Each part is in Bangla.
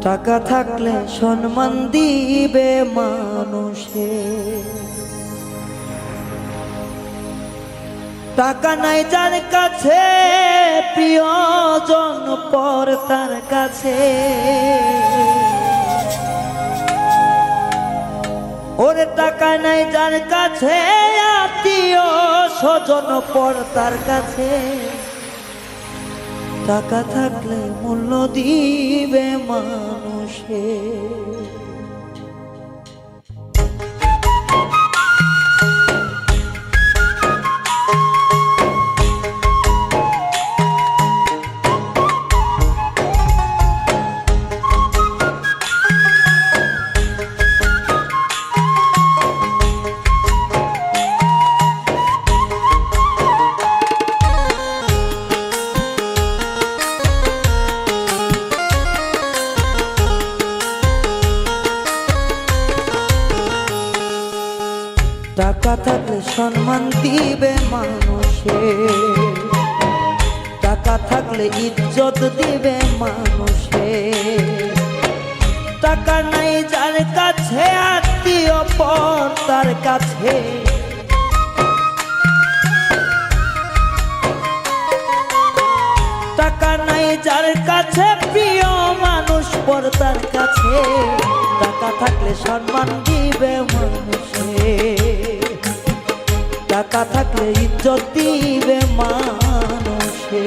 টাকা থাকলে সম্মান দিবে মানুষে, টাকা নাই যার কাছে প্রিয়জন পর তার কাছে। ওরে টাকা নাই যার কাছে আত্মীয় স্বজন পর তার কাছে, টাকা থাকলে মূল্য দিবে মানুষে। টাকা থাকলে সম্মান দিবে মানুষে, টাকা থাকলে ইজ্জত দিবে মানুষে। টাকা নাই যার কাছে আত্মীয় পর তার কাছে, টাকা নাই যার কাছে প্রিয় মানুষ পর তার কাছে। টাকা থাকলে সম্মান দিবে মানুষে, টাকা থাকলে ইজ্জত দিবে মানুষে।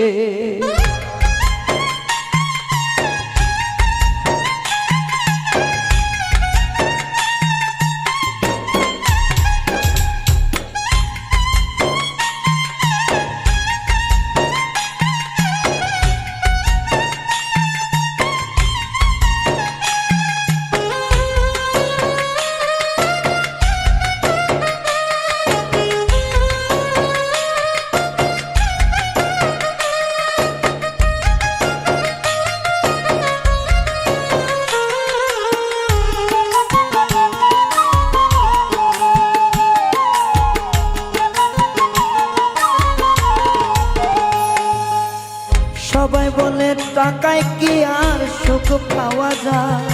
সবাই বলে টাকায় কি আর সুখ পাওয়া যায়,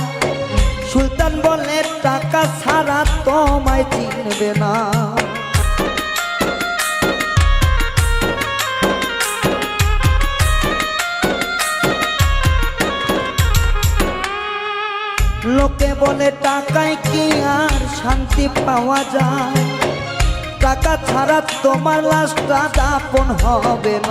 সুলতান বলে টাকা ছাড়া তোমায় চিনবে না। লোকে বলে টাকায় কি আর শান্তি পাওয়া যায়, টাকা ছাড়া তোমার লাশটা দাফন হবে না।